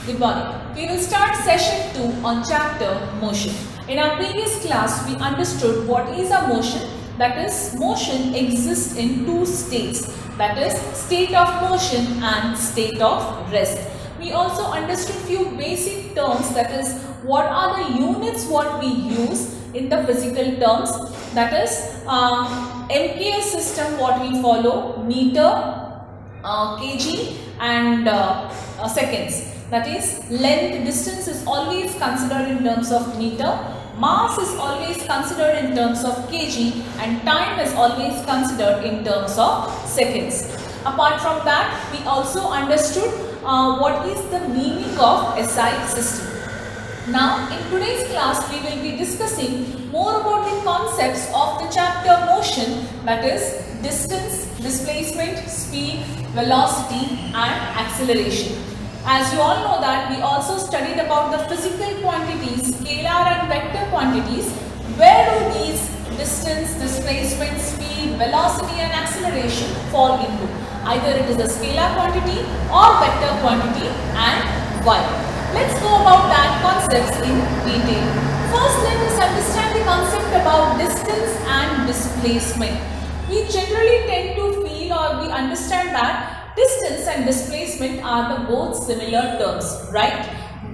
Good morning. We will start session 2 on chapter motion. In our previous class, we understood what is a motion. That is, motion exists in two states. That is, state of motion and state of rest. We also understood few basic terms. That is, what are the units what we use in the physical terms. That is, MKS system what we follow, meter, kg and seconds. That is, length, distance is always considered in terms of meter, mass is always considered in terms of kg, and time is always considered in terms of seconds. Apart from that, we also understood what is the meaning of SI system. Now, in today's class, we will be discussing more about the concepts of the chapter motion, that is, distance, displacement, speed, velocity and acceleration. As you all know that we also studied about the physical quantities, scalar and vector quantities. Where do these distance, displacement, speed, velocity and acceleration fall into? Either it is a scalar quantity or vector quantity, and why? Let's go about that concepts in detail. First, let us understand the concept about distance and displacement. We generally tend to feel or we understand that distance and displacement are the both similar terms, right?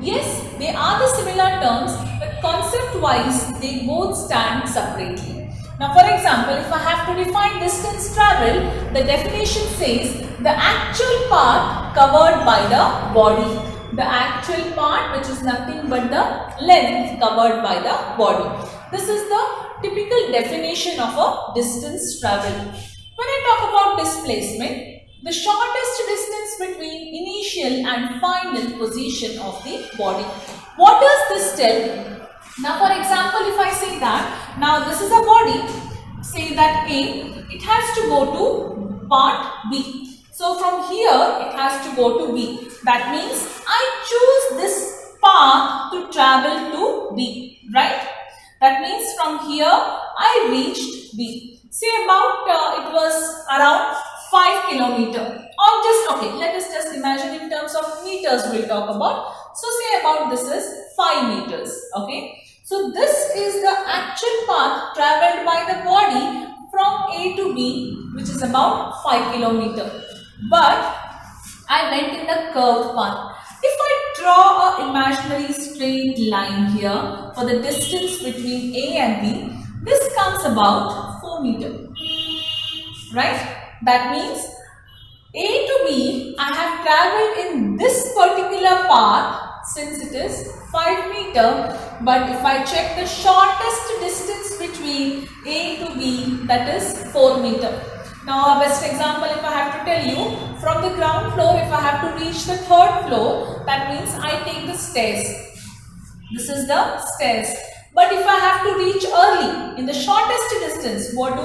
Yes, they are the similar terms, but concept-wise, they both stand separately. Now, for example, if I have to define distance traveled, the definition says the actual path covered by the body. The actual part, which is nothing but the length covered by the body. This is the typical definition of a distance traveled. When I talk about displacement, the shortest distance between initial and final position of the body. What does this tell? Now, for example, if I say that, now this is a body, say that A, it has to go to part B. So, from here, it has to go to B. That means, I choose this path to travel to B, right? That means, from here, I reached B. Say about, it was around 5 kilometer, or just, okay, let us just imagine in terms of meters we'll talk about. So, say about this is 5 meters, okay. So, this is the actual path traveled by the body from A to B, which is about 5 kilometer. But I went in the curved path. If I draw an imaginary straight line here for the distance between A and B, this comes about 4 meter, right? That means A to B, I have travelled in this particular path since it is 5 meter, but if I check the shortest distance between A to B, that is 4 meter. Now, a best example, if I have to tell you, from the ground floor, if I have to reach the third floor, that means I take the stairs. This is the stairs. But if I have to reach early, in the shortest distance, what do?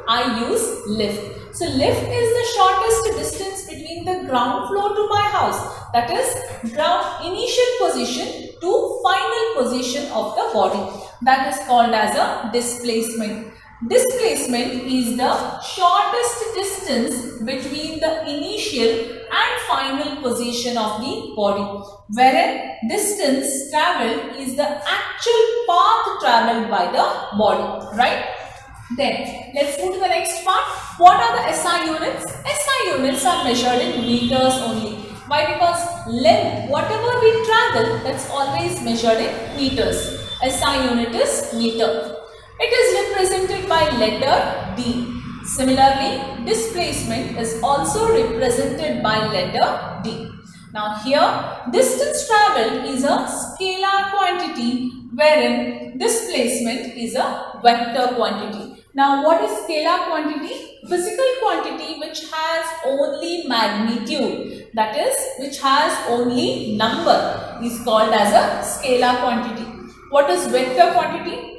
I use lift. So, lift is the shortest distance between the ground floor to my house. That is, ground initial position to final position of the body. That is called as a displacement. Displacement is the shortest distance between the initial and final position of the body, wherein distance travelled is the actual path travelled by the body, right? Then, let's move to the next part. What are the SI units? SI units are measured in meters only. Why? Because length, whatever we travel, that's always measured in meters. SI unit is meter. It is represented by letter D. Similarly, displacement is also represented by letter D. Now here, distance travelled is a scalar quantity, wherein displacement is a vector quantity. Now, what is scalar quantity? Physical quantity which has only magnitude, that is, which has only number, is called as a scalar quantity. What is vector quantity?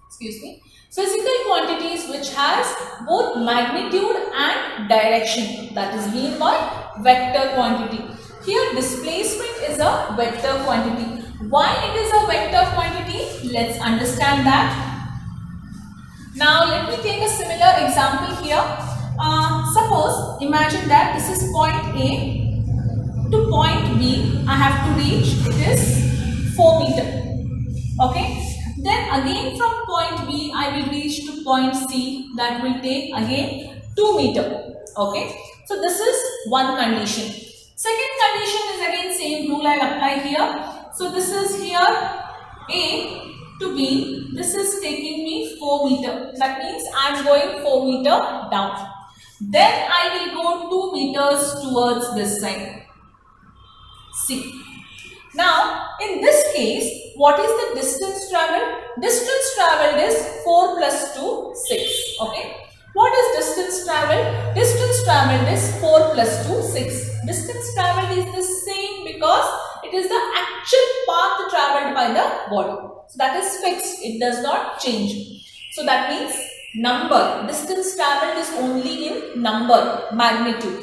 Excuse me. Physical quantities which has both magnitude and direction, that is mean by vector quantity. Here, displacement is a vector quantity. Why it is a vector quantity? Let's understand that. Now, let me take a similar example here. Suppose, imagine that this is point A to point B I have to reach, it is 4 meter. Okay. Then again from point B I will reach to point C, that will take again 2 meter. Okay. So this is one condition. Second condition is again same rule I will apply here. So this is here A to B. This is taking me 4 meter. That means I am going 4 meter down. Then I will go 2 meters towards this side. C. Now, in this case, what is the distance traveled? Distance traveled is 4 plus 2, 6. Okay. What is distance traveled? Distance traveled is 4 plus 2, 6. Distance traveled is the same because it is the actual path traveled by the body. So, that is fixed. It does not change. So, that means number. Distance traveled is only in number, magnitude.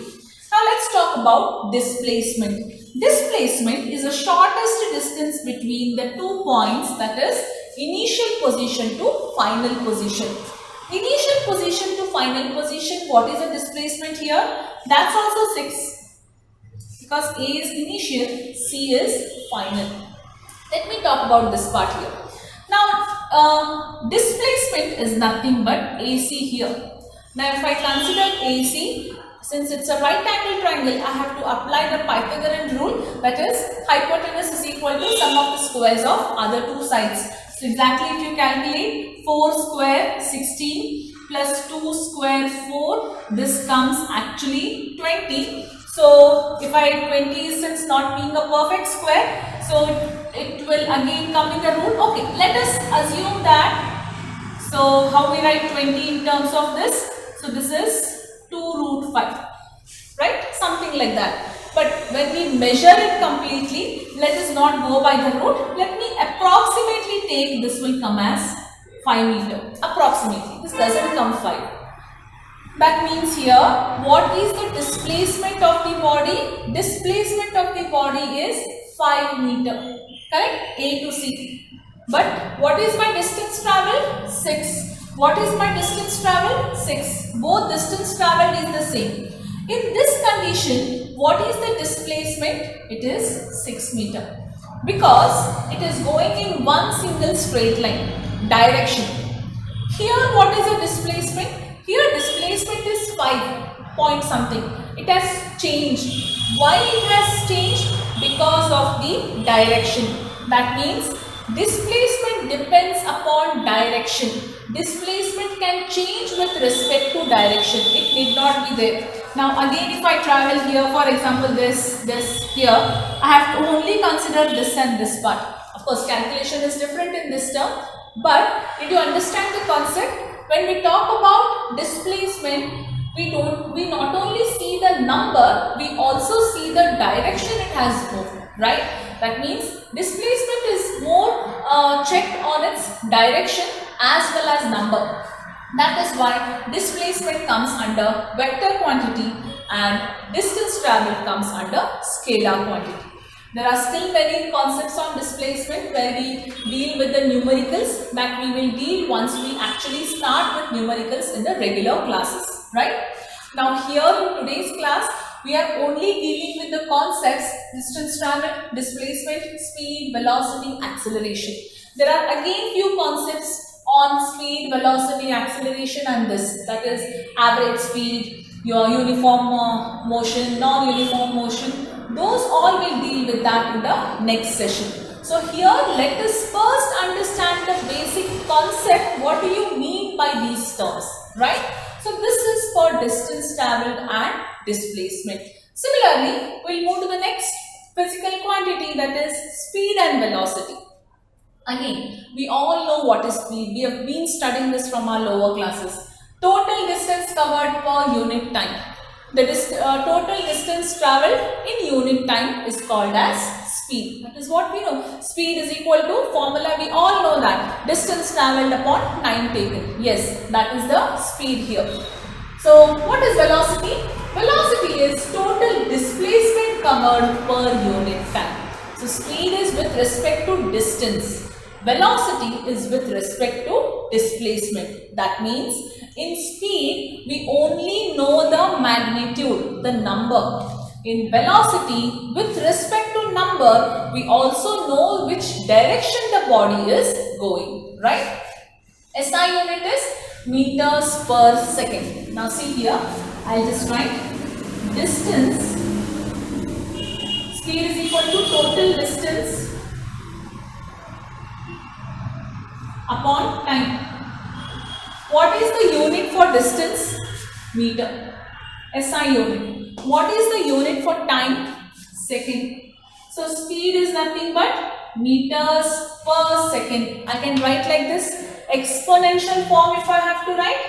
Now, let's talk about displacement. Displacement is the shortest distance between the 2 points, that is initial position to final position. Initial position to final position, what is the displacement here? That's also 6 because A is initial, C is final. Let me talk about this part here. Now, displacement is nothing but AC here. Now, if I consider AC, since it's a right angle triangle, I have to apply the Pythagorean rule, that is hypotenuse is equal to sum of the squares of other two sides. So exactly if you calculate 4 square 16 plus 2 square 4, this comes actually 20. So if I 20 is since not being a perfect square, so it will again come in the rule. Okay, let us assume that. So how we write 20 in terms of this? So this is 2 root 5, right? Something like that. But when we measure it completely, let us not go by the root. Let me approximately take, this will come as 5 meter. Approximately. This doesn't come 5. That means here, what is the displacement of the body? Displacement of the body is 5 meter. Correct? A to C. But what is my distance traveled? 6. What is my distance traveled? 6. Both distance traveled is the same. In this condition, what is the displacement? It is 6 meter. Because it is going in one single straight line, direction. Here, what is the displacement? Here, displacement is 5 point something. It has changed. Why it has changed? Because of the direction. That means displacement depends upon direction. Displacement can change with respect to direction. It need not be there. Now again, if I travel here, for example this here, I have to only consider this and this part. Of course, calculation is different in this term, but did you understand the concept? When we talk about displacement, we not only see the number, we also see the direction it has moved, right? That means displacement is more checked on its direction as well as number. That is why displacement comes under vector quantity and distance travelled comes under scalar quantity. There are still many concepts on displacement where we deal with the numericals that we will deal once we actually start with numericals in the regular classes, right? Now here in today's class, we are only dealing with the concepts distance travelled, displacement, speed, velocity, acceleration. There are again few concepts on speed, velocity, acceleration and this, that is average speed, your uniform motion, non-uniform motion. Those all will deal with that in the next session. So here let us first understand the basic concept. What do you mean by these terms, right? So this is for distance travelled and displacement. Similarly, we'll move to the next physical quantity, that is speed and velocity. Again, we all know what is speed. We have been studying this from our lower classes. Total distance covered per unit time. The total distance travelled in unit time is called as speed. That is what we know. Speed is equal to formula. We all know that. Distance travelled upon time taken. Yes, that is the speed here. So, what is velocity? Velocity is total displacement covered per unit time. So, speed is with respect to distance. Velocity is with respect to displacement. That means in speed, we only know the magnitude, the number. In velocity, with respect to number, we also know which direction the body is going, right? SI unit is meters per second. Now see here, I'll just write distance. Speed is equal to total distance upon time. What is the unit for distance? Meter. SI unit. What is the unit for time? Second. So speed is nothing but meters per second. I can write like this. Exponential form if I have to write.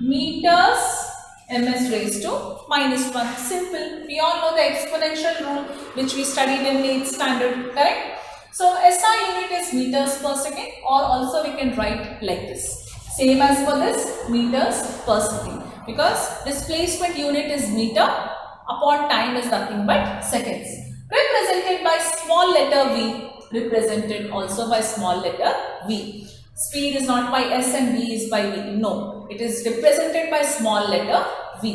Meters ms raised to -1. Simple. We all know the exponential rule which we studied in 8th standard. Correct? So SI unit is meters per second, or also we can write like this. Same as for this, meters per second. Because displacement unit is meter, upon time is nothing but seconds. Represented by small letter v, represented also by small letter v. Speed is not by s and v is by v. No, it is represented by small letter v.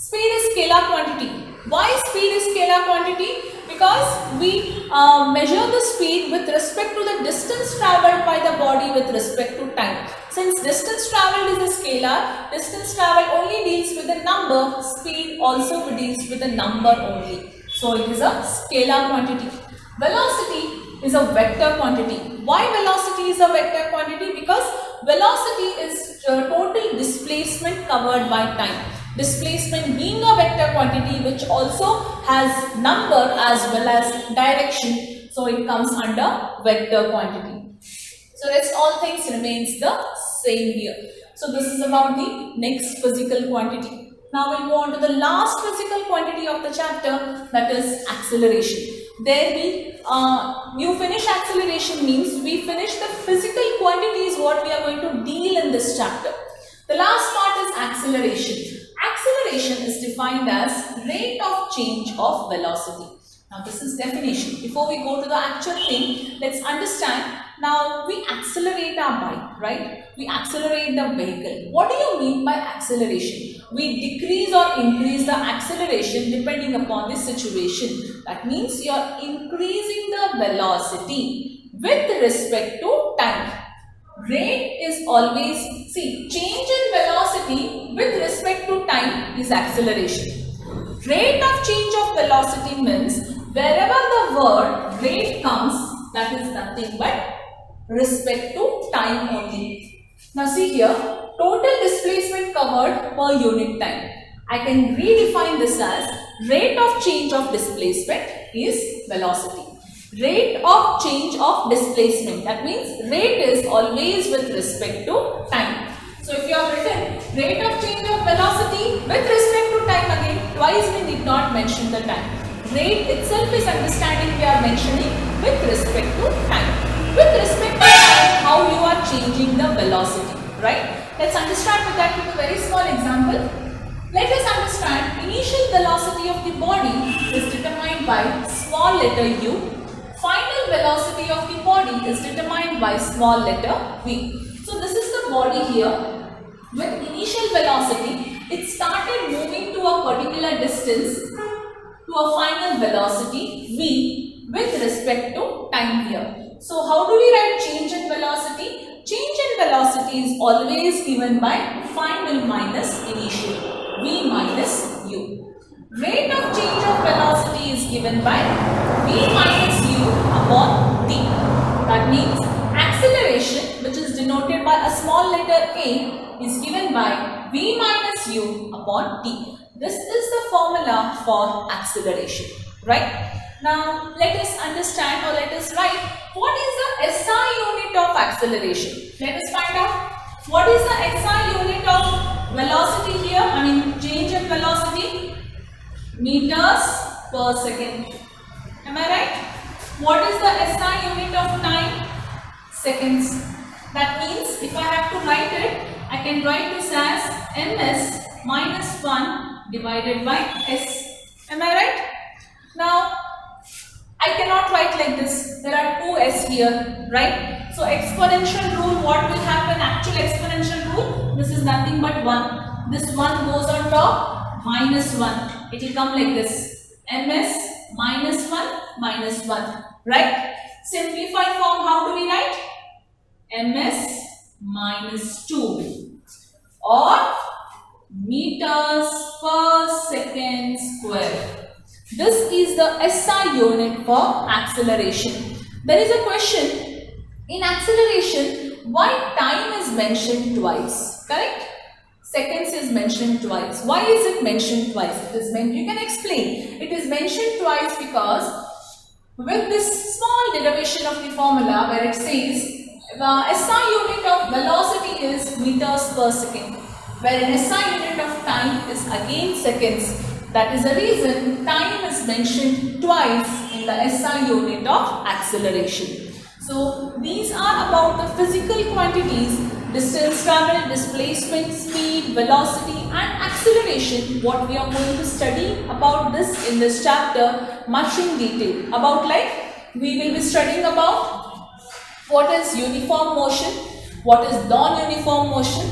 Speed is scalar quantity. Why speed is scalar quantity? Because we measure the speed with respect to the distance travelled by the body with respect to time. Since distance travelled is a scalar, distance travelled only deals with the number, speed also deals with the number only. So it is a scalar quantity. Velocity is a vector quantity. Why velocity is a vector quantity? Because velocity is total displacement covered by time. Displacement being a vector quantity which also has number as well as direction. So it comes under vector quantity. So rest all things remains the same here. So this is about the next physical quantity. Now we'll go on to the last physical quantity of the chapter, that is acceleration. There you finish acceleration means we finish the physical quantities what we are going to deal in this chapter. The last part is acceleration. Acceleration is defined as rate of change of velocity. Now this is definition. Before we go to the actual thing, let's understand. Now we accelerate our bike, right? We accelerate the vehicle. What do you mean by acceleration? We decrease or increase the acceleration depending upon the situation. That means you are increasing the velocity with respect to time. Rate is always, see, change in velocity with respect to time is acceleration. Rate of change of velocity means wherever the word rate comes, that is nothing but respect to time only. Now see here, total displacement covered per unit time. I can redefine this as rate of change of displacement is velocity. Rate of change of displacement, that means rate is always with respect to time. So if you have written rate of change of velocity with respect to time, again twice we did not mention the time. Rate itself is understanding we are mentioning with respect to time. With respect to time, how you are changing the velocity, right? Let's understand with that with a very small example. Let us understand initial velocity of the body is determined by small letter u. Final velocity of the body is determined by small letter v. So this is the body here. With initial velocity, it started moving to a particular distance to a final velocity v with respect to time here. So how do we write change in velocity? Change in velocity is always given by final minus initial, v minus u. Rate of change of velocity is given by v minus u upon t. That means acceleration, which is denoted by a small letter a, is given by v minus u upon t. This is the formula for acceleration, right? Now let us understand, or let us write what is the SI unit of acceleration. Let us find out what is the SI unit of velocity here. I mean change in velocity. Meters per second. Am I right? What is the SI unit of time? Seconds. That means if I have to write it, I can write this as ms minus 1 divided by s. Am I right? Now, I cannot write like this. There are two s here, right? So, exponential rule, what will happen? Actual exponential rule, this is nothing but 1. This 1 goes on top, minus 1. It will come like this. ms minus 1 minus 1, right? Simplified form, how do we write? ms minus 2 or meters per second square. This is the SI unit for acceleration. There is a question in acceleration, why time is mentioned twice, correct? Seconds is mentioned twice. Why is it mentioned twice? It is meant, you can explain. It is mentioned twice because with this small derivation of the formula where it says SI unit of velocity is meters per second, wherein SI unit of time is again seconds. That is the reason time is mentioned twice in the SI unit of acceleration. So these are about the physical quantities: distance traveled, displacement, speed, velocity and acceleration. What we are going to study about this in this chapter much in detail. About we will be studying about what is uniform motion, what is non-uniform motion,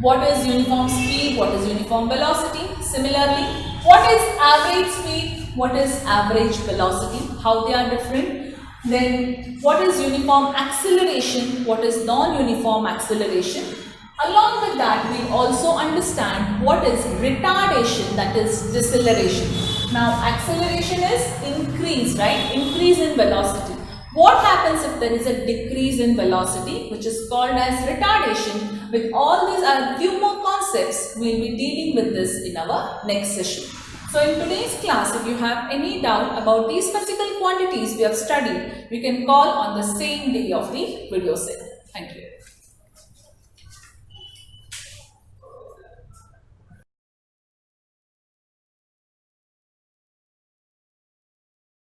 what is uniform speed, what is uniform velocity. Similarly, what is average speed, what is average velocity, how they are different. Then what is uniform acceleration, what is non-uniform acceleration. Along with that, we also understand what is retardation, that is deceleration. Now acceleration is increase, right? Increase in velocity. What happens if there is a decrease in velocity, which is called as retardation? With all these and few more concepts, we will be dealing with this in our next session. So in today's class, if you have any doubt about these physical quantities we have studied, we can call on the same day of the video set. Thank you.